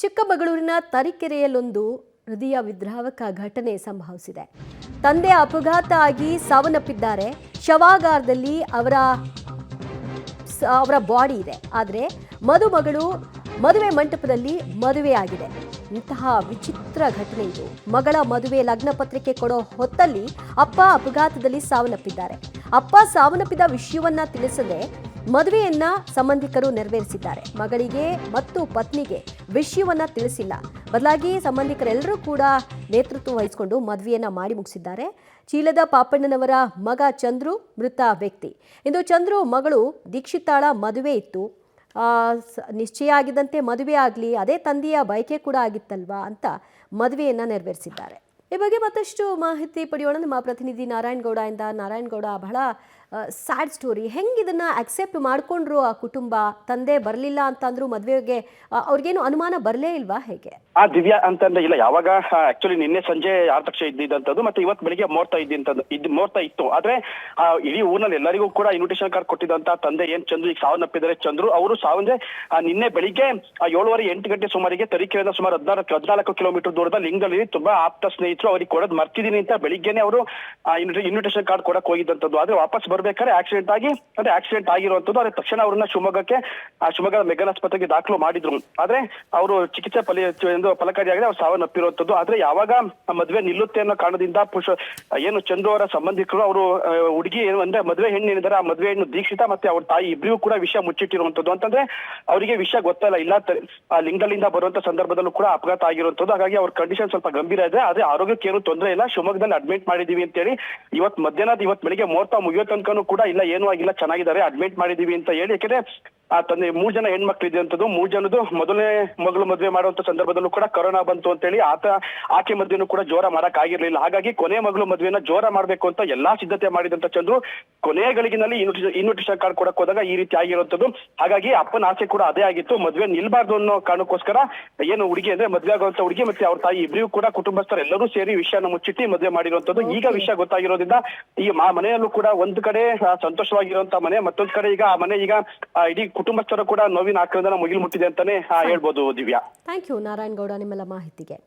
ಚಿಕ್ಕಮಗಳೂರಿನ ತರೀಕೆರೆಯಲ್ಲೊಂದು ಹೃದಯ ವಿದ್ರಾವಕ ಘಟನೆ ಸಂಭವಿಸಿದೆ. ತಂದೆ ಅಪಘಾತ ಆಗಿ ಸಾವನ್ನಪ್ಪಿದ್ದಾರೆ. ಶವಾಗಾರದಲ್ಲಿ ಅವರ ಬಾಡಿ ಇದೆ. ಆದರೆ ಮದುಮಗಳು ಮದುವೆ ಮಂಟಪದಲ್ಲಿ ಮದುವೆಯಾಗಿದೆ. ಇಂತಹ ವಿಚಿತ್ರ ಘಟನೆ ಇದು. ಮಗಳ ಮದುವೆ ಲಗ್ನ ಪತ್ರಿಕೆ ಕೊಡೋ ಹೊತ್ತಲ್ಲಿ ಅಪ್ಪ ಅಪಘಾತದಲ್ಲಿ ಸಾವನ್ನಪ್ಪಿದ್ದಾರೆ. ಅಪ್ಪ ಸಾವನ್ನಪ್ಪಿದ ವಿಷಯವನ್ನ ತಿಳಿಸದೆ ಮದುವೆಯನ್ನ ಸಂಬಂಧಿಕರು ನೆರವೇರಿಸಿದ್ದಾರೆ. ಮಗಳಿಗೆ ಮತ್ತು ಪತ್ನಿಗೆ ವಿಷಯವನ್ನ ತಿಳಿಸಿಲ್ಲ. ಬದಲಾಗಿ ಸಂಬಂಧಿಕರೆಲ್ಲರೂ ಕೂಡ ನೇತೃತ್ವ ವಹಿಸಿಕೊಂಡು ಮದುವೆಯನ್ನ ಮಾಡಿ ಮುಗಿಸಿದ್ದಾರೆ. ಚೀಲದ ಪಾಪಣ್ಣನವರ ಮಗ ಚಂದ್ರು ಮೃತ ವ್ಯಕ್ತಿ. ಇಂದು ಚಂದ್ರು ಮಗಳು ದೀಕ್ಷಿತಾಳ ಮದುವೆ ಇತ್ತು. ನಿಶ್ಚಯ ಆಗಿದ್ದಂತೆ ಮದುವೆ ಆಗಲಿ, ಅದೇ ತಂದೆಯ ಬಯಕೆ ಕೂಡ ಆಗಿತ್ತಲ್ವಾ ಅಂತ ಮದುವೆಯನ್ನ ನೆರವೇರಿಸಿದ್ದಾರೆ. ಈ ಬಗ್ಗೆ ಮತ್ತಷ್ಟು ಮಾಹಿತಿ ಪಡೆಯೋಣ ನಮ್ಮ ಪ್ರತಿನಿಧಿ ನಾರಾಯಣಗೌಡ ಇಂದ. ನಾರಾಯಣಗೌಡ, ಬಹಳ ಸ್ಯಾಡ್ ಸ್ಟೋರಿ. ಹೆಂಗೆ ಇದನ್ನ ಅಕ್ಸೆಪ್ಟ್ ಮಾಡ್ಕೊಂಡ್ರು ಆ ಕುಟುಂಬ? ತಂದೆ ಬರಲಿಲ್ಲ ಅಂತಂದ್ರು ಮದುವೆಗೆ ಅವ್ರಿಗೇನು ಅನುಮಾನ ಬರಲೇ ಇಲ್ವಾ? ಹೇಗೆ ದಿವ್ಯಾ ಅಂತಂದ್ರೆ ಇಲ್ಲ, ಯಾವಾಗ ಆಕ್ಚುಲಿ ನಿನ್ನೆ ಸಂಜೆ 6 ಲಕ್ಷ ಇದ್ದಿದ್ದಂಥದ್ದು ಮತ್ತೆ ಇವತ್ತು ಬೆಳಿಗ್ಗೆ ಮುಹೂರ್ತ ಇತ್ತು. ಆದ್ರೆ ಇಡೀ ಊರಿನಲ್ಲಿ ಎಲ್ಲರಿಗೂ ಕೂಡ ಇನ್ವಿಟೇಷನ್ ಕಾರ್ಡ್ ಕೊಟ್ಟಿದ್ದಂತ ತಂದೆ ಏನ್ ಚಂದ್ರು ಈಗ ಸಾವನ್ನಪ್ಪಿದ್ದಾರೆ. ಚಂದ್ರು ಅವರು ಸಾವಂದ್ರೆ ನಿನ್ನೆ ಬೆಳಿಗ್ಗೆ 7:30-8 ಗಂಟೆ ಸುಮಾರಿಗೆ ತರೀಕೆರೆಯಿಂದ ಸುಮಾರು 14 ಕಿಲೋಮೀಟರ್ ದೂರದ ಲಿಂಗದಲ್ಲಿ ತುಂಬಾ ಆಪ್ತ ಸ್ನೇಹಿತರು ಅವ್ರಿಗೆ ಕೊಡೋದು ಮರ್ತಿದೀನಿ ಅಂತ ಬೆಳಿಗ್ಗೆನೆ ಅವರು ಇನ್ವಿಟೇಷನ್ ಕಾರ್ಡ್ ಕೊಡಕ್ ಹೋಗಿದ್ದಂಥದ್ದು. ಆದ್ರೆ ವಾಪಸ್ ಬರ್ಬೇಕಾದ್ರೆ ಆಕ್ಸಿಡೆಂಟ್ ಆಗಿರುವಂತದ್ದು. ಅದೇ ತಕ್ಷಣ ಅವ್ರನ್ನ ಶಿವಮೊಗ್ಗದ ಮೆಗನ್ ಆಸ್ಪತ್ರೆಗೆ ದಾಖಲು ಮಾಡಿದ್ರು. ಆದ್ರೆ ಅವರು ಚಿಕಿತ್ಸೆ ಫಲಕಾರಿಯಾಗಿದೆ, ಅವ್ರು ಸಾವನ್ನಪ್ಪಿರುವಂತದ್ದು. ಆದ್ರೆ ಯಾವಾಗ ಮದುವೆ ನಿಲ್ಲುತ್ತೆ ಅನ್ನೋ ಕಾರಣದಿಂದ ಏನು ಚಂದ್ರು ಅವರ ಸಂಬಂಧಿಕರು ಅವರು ಹುಡುಗಿ ಏನು ಅಂದ್ರೆ ಮದುವೆ ಹೆಣ್ಣು ಏನಿದ್ದಾರೆ, ಆ ಮದುವೆ ಹೆಣ್ಣು ದೀಕ್ಷಿತಾ ಮತ್ತೆ ಅವ್ರ ತಾಯಿ ಇಬ್ಬರಿಗೂ ಕೂಡ ವಿಷಯ ಮುಚ್ಚಿಟ್ಟಿರುವಂತದ್ದು. ಅಂತಂದ್ರೆ ಅವರಿಗೆ ವಿಷಯ ಗೊತ್ತಲ್ಲ, ಇಲ್ಲ ಲಿಂಗಲಿಂದ ಬರುವಂತ ಸಂದರ್ಭದಲ್ಲೂ ಕೂಡ ಅಪಘಾತ ಆಗಿರುವಂತದ್ದು. ಹಾಗಾಗಿ ಅವ್ರ ಕಂಡೀಷನ್ ಸ್ವಲ್ಪ ಗಂಭೀರ ಇದೆ. ಆದ್ರೆ ಆರೋಗ್ಯಕ್ಕೆ ಏನು ತೊಂದರೆ ಇಲ್ಲ, ಶಿವಮೊಗ್ಗದಲ್ಲಿ ಅಡ್ಮಿಟ್ ಮಾಡಿದೀವಿ ಅಂತ ಹೇಳಿ ಇವತ್ತು ಬೆಳಿಗ್ಗೆ ಮುಹೂರ್ತ ಮುಗಿಯೋ ತನಕನೂ ಕೂಡ ಇಲ್ಲ ಏನೂ ಆಗಿಲ್ಲ, ಚೆನ್ನಾಗಿದ್ದಾರೆ, ಅಡ್ಮಿಟ್ ಮಾಡಿದೀವಿ ಅಂತ ಹೇಳಿ. ಯಾಕೆಂದ್ರೆ ಆ ತಂದೆ 3 ಜನ ಹೆಣ್ಮಕ್ಳು ಇದ್ದಂಥದ್ದು. 3 ಜನದ್ದು ಮೊದಲನೇ ಮಗಳು ಮದುವೆ ಮಾಡುವಂತ ಸಂದರ್ಭದಲ್ಲೂ ಕೂಡ ಕೊರೋನಾ ಬಂತು ಅಂತ ಹೇಳಿ ಆಕೆ ಮದುವೆನೂ ಕೂಡ ಜೋರ ಮಾಡಕ್ ಆಗಿರ್ಲಿಲ್ಲ. ಹಾಗಾಗಿ ಕೊನೆ ಮಗಳು ಮದುವೆನ ಜೋರ ಮಾಡ್ಬೇಕು ಅಂತ ಎಲ್ಲಾ ಸಿದ್ಧತೆ ಮಾಡಿದಂತ ಚಂದ್ರು ಕೊನೆಯ ಗಳಿಗೆನಲ್ಲಿ ಇನ್ವಿಟೇಷನ್ ಕಾರ್ಡ್ ಕೊಡಕ್ ಹೋದಾಗ ಈ ರೀತಿ ಆಗಿರುವಂತದ್ದು. ಹಾಗಾಗಿ ಅಪ್ಪನ ಆಸೆ ಕೂಡ ಅದೇ ಆಗಿತ್ತು, ಮದುವೆ ನಿಲ್ಬಾರ್ದು ಅನ್ನೋ ಕಾರಣಕ್ಕೋಸ್ಕರ ಏನು ಹುಡುಗಿ ಅಂದ್ರೆ ಮದುವೆ ಆಗುವಂತ ಹುಡುಗಿ ಮತ್ತೆ ಅವ್ರ ತಾಯಿ ಇಬ್ಬರಿಗೂ ಕೂಡ ಕುಟುಂಬಸ್ಥರು ಎಲ್ಲರೂ ಸೇರಿ ವಿಷಯನ ಮುಚ್ಚಿಟ್ಟು ಮದುವೆ ಮಾಡಿರುವಂತದ್ದು. ಈಗ ವಿಷಯ ಗೊತ್ತಾಗಿರೋದ್ರಿಂದ ಈ ಮನೆಯಲ್ಲೂ ಕೂಡ ಒಂದ್ ಕಡೆ ಸಂತೋಷವಾಗಿರುವಂತ ಮನೆ, ಮತ್ತೊಂದ್ ಕಡೆ ಈಗ ಆ ಮನೆ ಈಗ ಇಡೀ ಕುಟುಂಬಸ್ಥರು ಕೂಡ ನೋವಿನ ಆಕ್ರಂದನ ಮುಗಿಲು ಮುಟ್ಟಿದೆ ಅಂತಾನೆ ಹೇಳ್ಬೋದು. ದಿವ್ಯಾ, ಥ್ಯಾಂಕ್ ಯು ನಾರಾಯಣಗೌಡ ನಿಮ್ಮೆಲ್ಲ ಮಾಹಿತಿಗೆ.